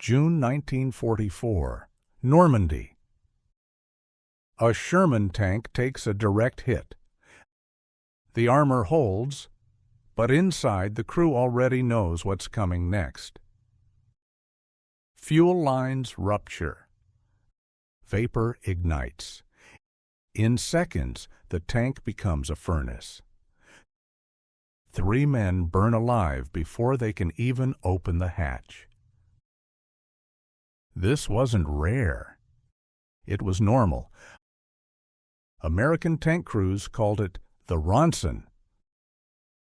June 1944, Normandy. A Sherman tank takes a direct hit. The armor holds, but inside the crew already knows what's coming next. Fuel lines rupture. Vapor ignites. In seconds, the tank becomes a furnace. 3 men burn alive before they can even open the hatch. This wasn't rare. It was normal. American tank crews called it the Ronson.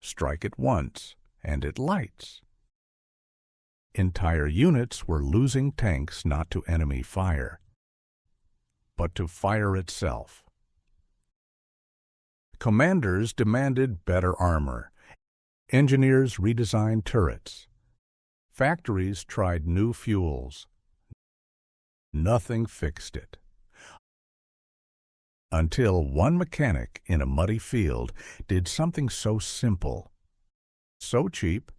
Strike it once, and it lights. Entire units were losing tanks not to enemy fire, but to fire itself. Commanders demanded better armor. Engineers redesigned turrets. Factories tried new fuels. Nothing fixed it. Until one mechanic in a muddy field did something so simple, so cheap,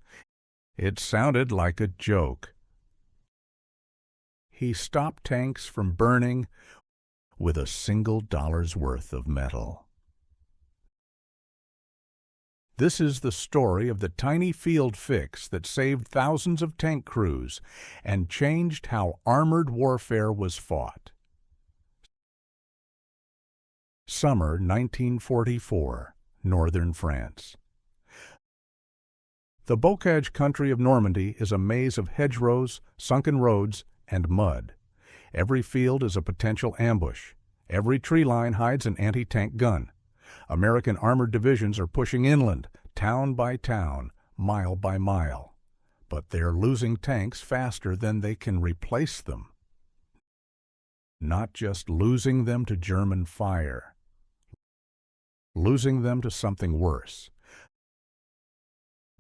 it sounded like a joke. He stopped tanks from burning with a single dollar's worth of metal. This is the story of the tiny field fix that saved thousands of tank crews and changed how armored warfare was fought. Summer 1944, northern France. The bocage country of Normandy is a maze of hedgerows, sunken roads, and mud. Every field is a potential ambush. Every tree line hides an anti-tank gun. American armored divisions are pushing inland, town by town, mile by mile. But they're losing tanks faster than they can replace them. Not just losing them to German fire. Losing them to something worse.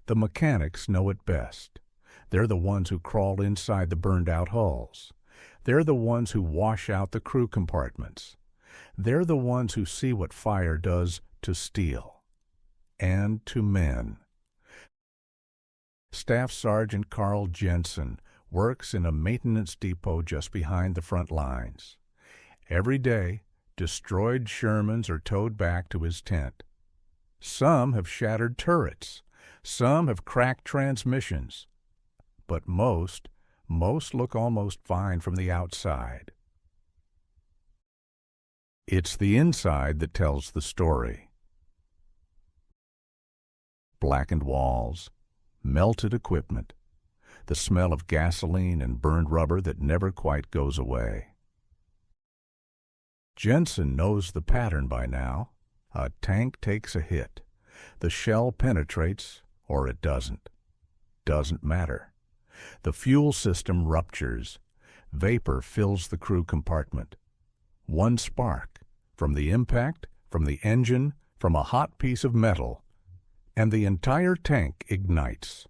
The mechanics know it best. They're the ones who crawl inside the burned-out hulls. They're the ones who wash out the crew compartments. They're the ones who see what fire does to steel and to men. Staff Sergeant Carl Jensen works in a maintenance depot just behind the front lines. Every day, destroyed Shermans are towed back to his tent. Some have shattered turrets. Some have cracked transmissions. But most look almost fine from the outside. It's the inside that tells the story. Blackened walls, melted equipment, the smell of gasoline and burned rubber that never quite goes away. Jensen knows the pattern by now. A tank takes a hit. The shell penetrates, or it doesn't. Doesn't matter. The fuel system ruptures. Vapor fills the crew compartment. One spark, from the impact, from the engine, from a hot piece of metal, and the entire tank ignites.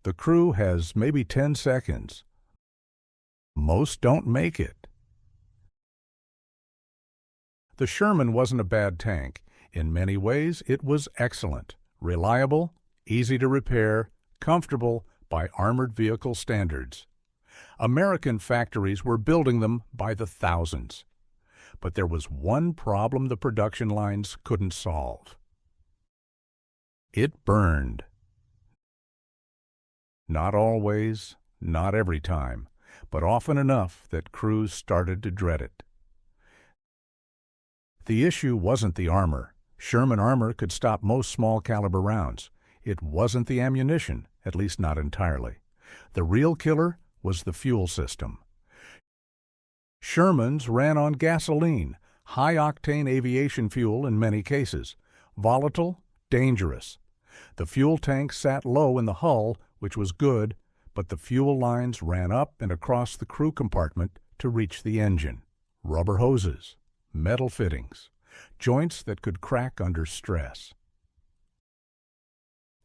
The crew has maybe 10 seconds. Most don't make it. The Sherman wasn't a bad tank. In many ways, it was excellent, reliable, easy to repair, comfortable by armored vehicle standards. American factories were building them by the thousands. But there was one problem the production lines couldn't solve. It burned. Not always, not every time, but often enough that crews started to dread it. The issue wasn't the armor. Sherman armor could stop most small-caliber rounds. It wasn't the ammunition, at least not entirely. The real killer was the fuel system. Shermans ran on gasoline, high-octane aviation fuel in many cases, volatile, dangerous. The fuel tank sat low in the hull, which was good, but the fuel lines ran up and across the crew compartment to reach the engine. Rubber hoses, metal fittings, joints that could crack under stress.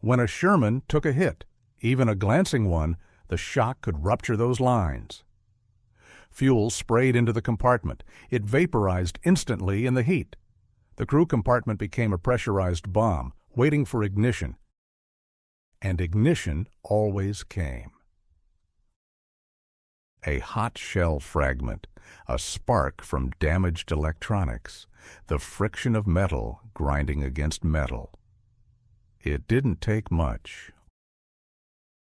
When a Sherman took a hit, even a glancing one, the shock could rupture those lines. Fuel sprayed into the compartment. It vaporized instantly in the heat. The crew compartment became a pressurized bomb, waiting for ignition. And ignition always came. A hot shell fragment, a spark from damaged electronics, the friction of metal grinding against metal. It didn't take much.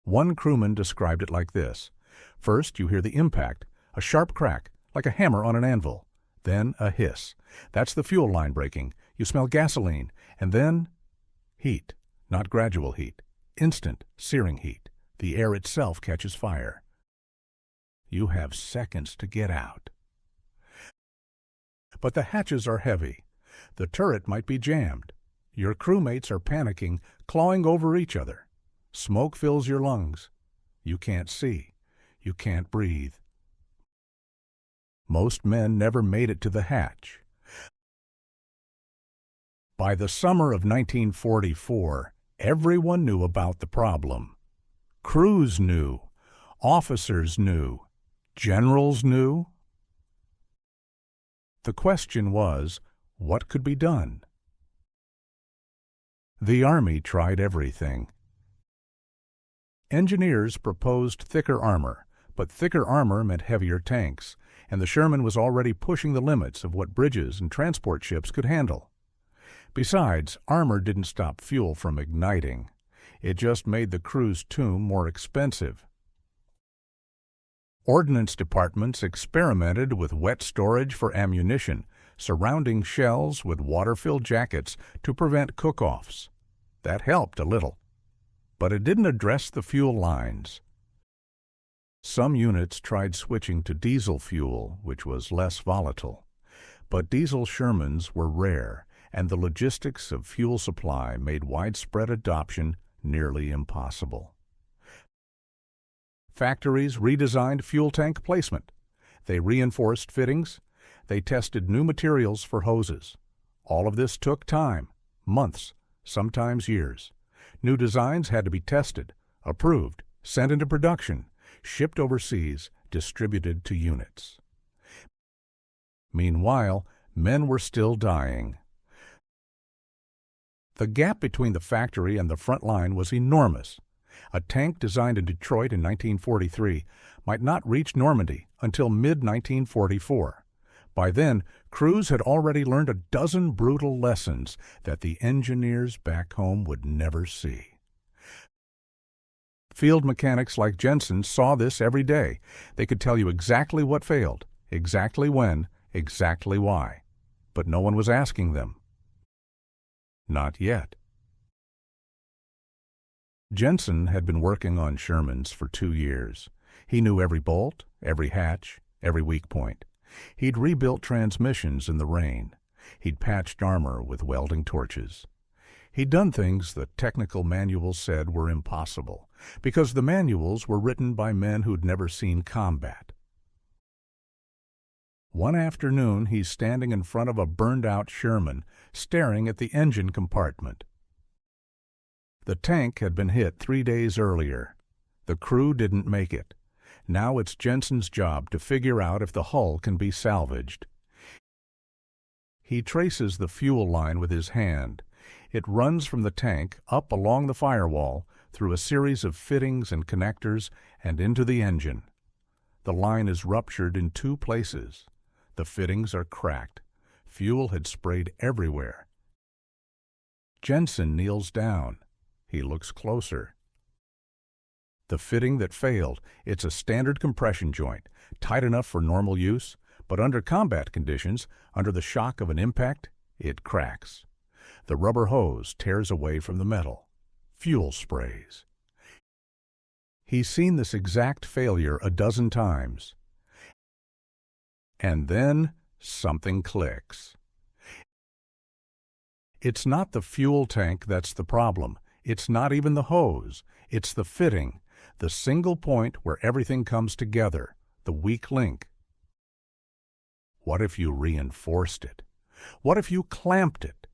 One crewman described it like this. First, you hear the impact, a sharp crack, like a hammer on an anvil. Then a hiss. That's the fuel line breaking. You smell gasoline. And then heat, not gradual heat. Instant, searing heat. The air itself catches fire. You have seconds to get out. But the hatches are heavy. The turret might be jammed. Your crewmates are panicking, clawing over each other. Smoke fills your lungs. You can't see. You can't breathe. Most men never made it to the hatch. By the summer of 1944, everyone knew about the problem. Crews knew. Officers knew. Generals knew. The question was, what could be done? The Army tried everything. Engineers proposed thicker armor, but thicker armor meant heavier tanks, and the Sherman was already pushing the limits of what bridges and transport ships could handle. Besides, armor didn't stop fuel from igniting. It just made the crew's tomb more expensive. Ordnance departments experimented with wet storage for ammunition, surrounding shells with water-filled jackets to prevent cook-offs. That helped a little. But it didn't address the fuel lines. Some units tried switching to diesel fuel, which was less volatile. But diesel Shermans were rare, and the logistics of fuel supply made widespread adoption nearly impossible. Factories redesigned fuel tank placement. They reinforced fittings. They tested new materials for hoses. All of this took time, months, sometimes years. New designs had to be tested, approved, sent into production, shipped overseas, distributed to units. Meanwhile, men were still dying. The gap between the factory and the front line was enormous. A tank designed in Detroit in 1943 might not reach Normandy until mid-1944. By then, crews had already learned a dozen brutal lessons that the engineers back home would never see. Field mechanics like Jensen saw this every day. They could tell you exactly what failed, exactly when, exactly why. But no one was asking them. Not yet. Jensen had been working on Shermans for 2 years. He knew every bolt, every hatch, every weak point. He'd rebuilt transmissions in the rain. He'd patched armor with welding torches. He'd done things the technical manuals said were impossible, because the manuals were written by men who'd never seen combat. One afternoon, he's standing in front of a burned-out Sherman, staring at the engine compartment. The tank had been hit 3 days earlier. The crew didn't make it. Now it's Jensen's job to figure out if the hull can be salvaged. He traces the fuel line with his hand. It runs from the tank up along the firewall, through a series of fittings and connectors, and into the engine. The line is ruptured in 2 places. The fittings are cracked. Fuel had sprayed everywhere. Jensen kneels down. He looks closer. The fitting that failed, it's a standard compression joint, tight enough for normal use, but under combat conditions, under the shock of an impact, it cracks. The rubber hose tears away from the metal. Fuel sprays. He's seen this exact failure a dozen times. And then something clicks. It's not the fuel tank that's the problem. It's not even the hose. It's the fitting, the single point where everything comes together, the weak link. What if you reinforced it? What if you clamped it?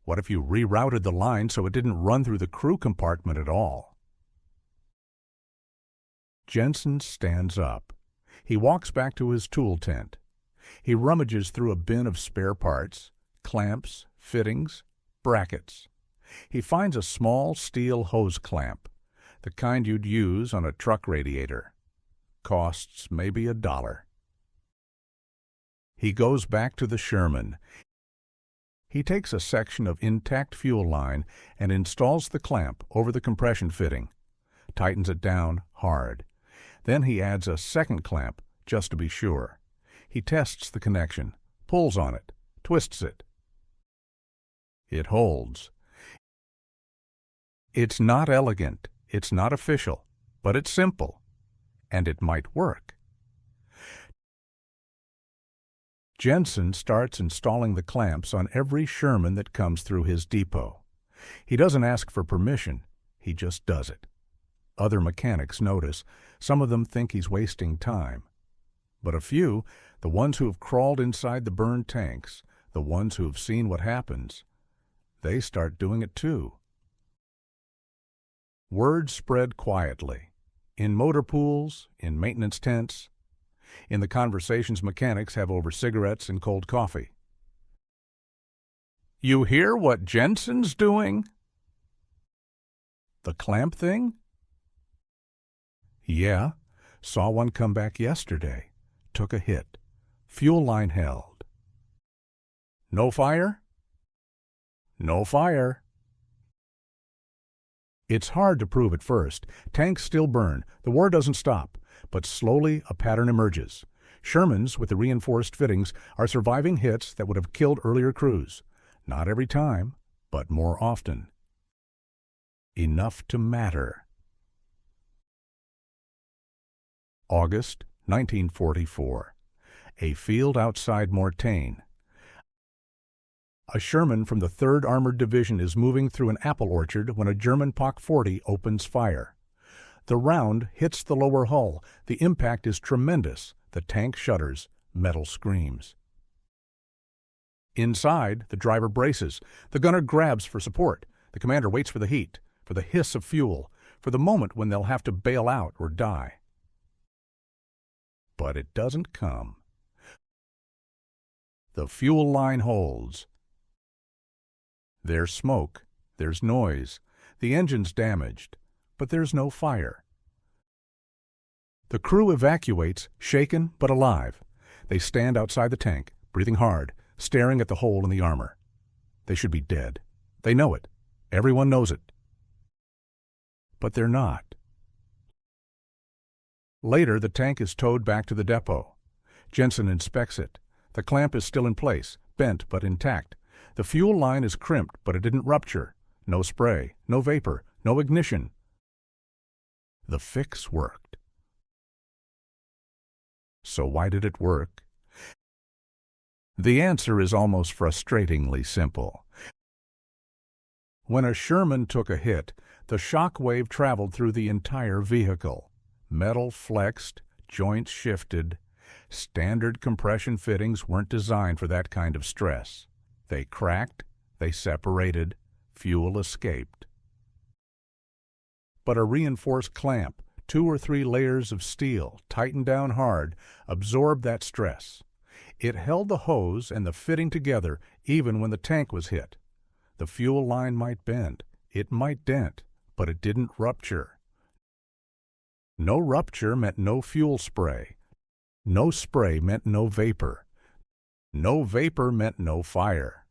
What if you rerouted the line so it didn't run through the crew compartment at all? Jensen stands up. He walks back to his tool tent. He rummages through a bin of spare parts, clamps, fittings, brackets. He finds a small steel hose clamp, the kind you'd use on a truck radiator. costs maybe $1. He goes back to the Sherman. He takes a section of intact fuel line and installs the clamp over the compression fitting, tightens it down hard. Then he adds a second clamp just to be sure. He tests the connection, pulls on it, twists it. It holds. It's not elegant, it's not official, but it's simple, and it might work. Jensen starts installing the clamps on every Sherman that comes through his depot. He doesn't ask for permission, he just does it. Other mechanics notice. Some of them think he's wasting time. But a few, the ones who have crawled inside the burned tanks, the ones who have seen what happens, they start doing it too. Word spread quietly. In motor pools, in maintenance tents, in the conversations mechanics have over cigarettes and cold coffee. You hear what Jensen's doing? The clamp thing? Yeah, saw one come back yesterday. Took a hit. Fuel line held. No fire? No fire. It's hard to prove at first. Tanks still burn. The war doesn't stop. But slowly a pattern emerges. Shermans with the reinforced fittings are surviving hits that would have killed earlier crews. Not every time, but more often. Enough to matter. August 1944. A field outside Mortain. A Sherman from the 3rd Armored Division is moving through an apple orchard when a German POC-40 opens fire. The round hits the lower hull. The impact is tremendous. The tank shudders. Metal screams. Inside, the driver braces. The gunner grabs for support. The commander waits for the heat, for the hiss of fuel, for the moment when they'll have to bail out or die. But it doesn't come. The fuel line holds. There's smoke, there's noise, the engine's damaged, but there's no fire. The crew evacuates, shaken but alive. They stand outside the tank, breathing hard, staring at the hole in the armor. They should be dead. They know it. Everyone knows it. But they're not. Later, the tank is towed back to the depot. Jensen inspects it. The clamp is still in place, bent but intact. The fuel line is crimped, but it didn't rupture. No spray, no vapor, no ignition. The fix worked. So why did it work? The answer is almost frustratingly simple. When a Sherman took a hit, the shock wave traveled through the entire vehicle. Metal flexed, joints shifted. Standard compression fittings weren't designed for that kind of stress. They cracked, they separated, fuel escaped. But a reinforced clamp, 2 or 3 layers of steel, tightened down hard, absorbed that stress. It held the hose and the fitting together even when the tank was hit. The fuel line might bend, it might dent, but it didn't rupture. No rupture meant no fuel spray. No spray meant no vapor. No vapor meant no fire.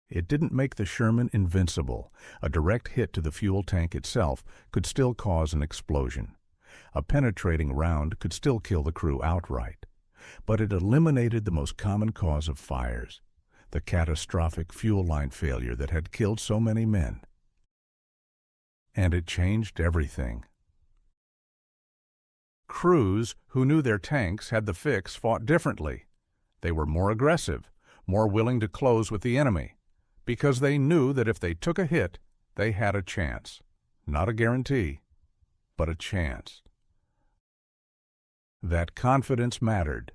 It didn't make the Sherman invincible. A direct hit to the fuel tank itself could still cause an explosion. A penetrating round could still kill the crew outright. But it eliminated the most common cause of fires, the catastrophic fuel line failure that had killed so many men. And it changed everything. Crews who knew their tanks had the fix fought differently. They were more aggressive, more willing to close with the enemy, because they knew that if they took a hit, they had a chance. Not a guarantee, but a chance. That confidence mattered.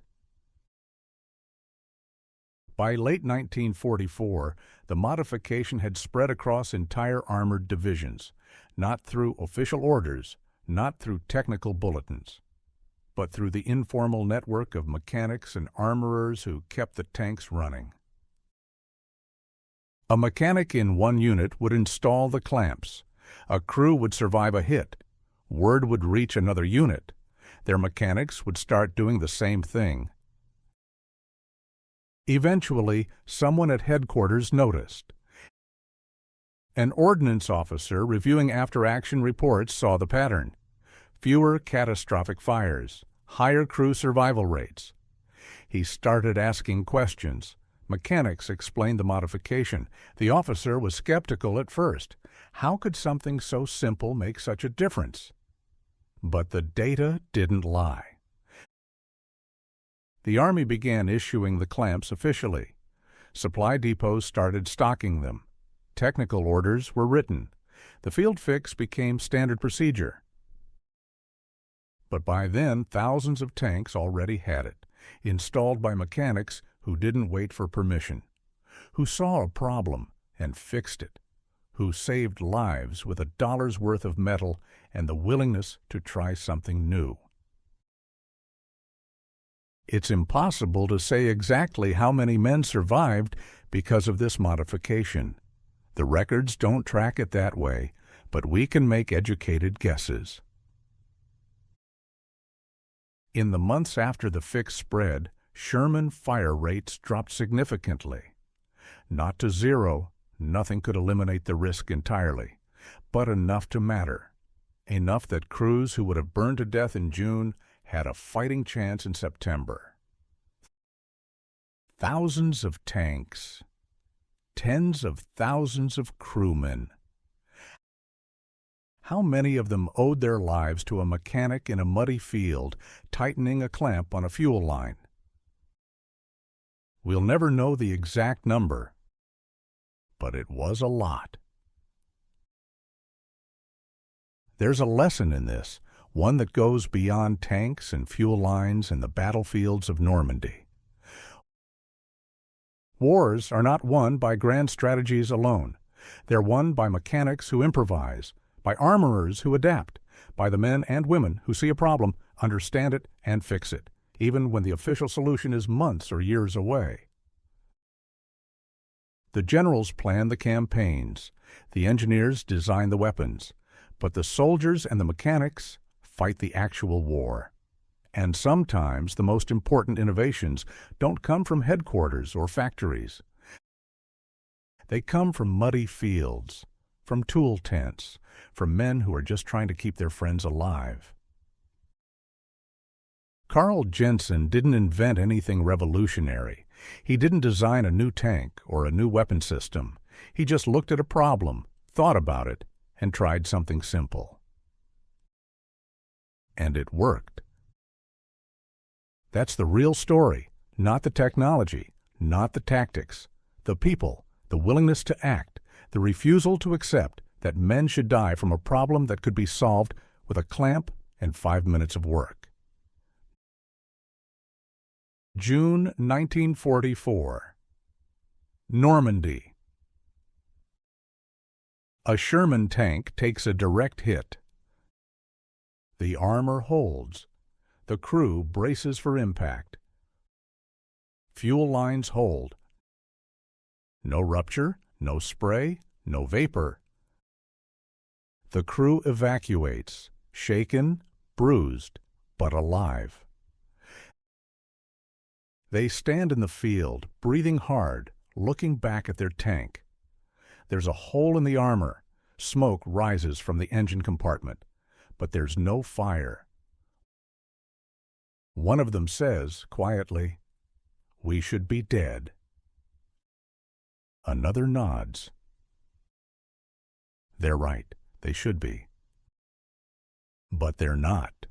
By late 1944, the modification had spread across entire armored divisions, not through official orders, not through technical bulletins, but through the informal network of mechanics and armorers who kept the tanks running. A mechanic in one unit would install the clamps. A crew would survive a hit, Word would reach another unit. Their mechanics would start doing the same thing. Eventually, someone at headquarters noticed. An ordnance officer reviewing after-action reports saw the pattern. Fewer catastrophic fires, higher crew survival rates. He started asking questions. Mechanics explained the modification. The officer was skeptical at first. How could something so simple make such a difference? But the data didn't lie. The Army began issuing the clamps officially. Supply depots started stocking them. Technical orders were written. The field fix became standard procedure. But by then, thousands of tanks already had it, installed by mechanics who didn't wait for permission, who saw a problem and fixed it, who saved lives with $1's worth of metal and the willingness to try something new. It's impossible to say exactly how many men survived because of this modification. The records don't track it that way, but we can make educated guesses. In the months after the fix spread, Sherman fire rates dropped significantly. Not to zero, nothing could eliminate the risk entirely, but enough to matter. Enough that crews who would have burned to death in June had a fighting chance in September. Thousands of tanks, tens of thousands of crewmen. How many of them owed their lives to a mechanic in a muddy field tightening a clamp on a fuel line? We'll never know the exact number, but it was a lot. There's a lesson in this, one that goes beyond tanks and fuel lines and the battlefields of Normandy. Wars are not won by grand strategies alone. They're won by mechanics who improvise, by armorers who adapt, by the men and women who see a problem, understand it, and fix it, even when the official solution is months or years away. The generals plan the campaigns, the engineers design the weapons, but the soldiers and the mechanics fight the actual war. And sometimes the most important innovations don't come from headquarters or factories. They come from muddy fields, from tool tents, from men who are just trying to keep their friends alive. Carl Jensen didn't invent anything revolutionary. He didn't design a new tank or a new weapon system. He just looked at a problem, thought about it, and tried something simple. And it worked. That's the real story, not the technology, not the tactics, the people, the willingness to act, the refusal to accept that men should die from a problem that could be solved with a clamp and 5 minutes of work. June 1944. Normandy. A Sherman tank takes a direct hit. The armor holds. The crew braces for impact. Fuel lines hold. No rupture, no spray, no vapor. The crew evacuates, shaken, bruised, but alive. They stand in the field, breathing hard, looking back at their tank. There's a hole in the armor. Smoke rises from the engine compartment, but there's no fire. One of them says, quietly, "We should be dead." Another nods. They're right, they should be. But they're not.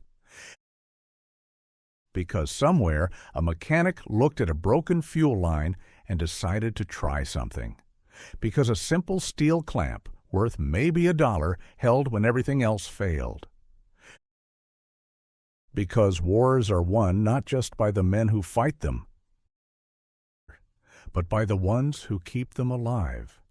Because somewhere, a mechanic looked at a broken fuel line and decided to try something. Because a simple steel clamp, worth maybe $1, held when everything else failed. Because wars are won not just by the men who fight them, but by the ones who keep them alive.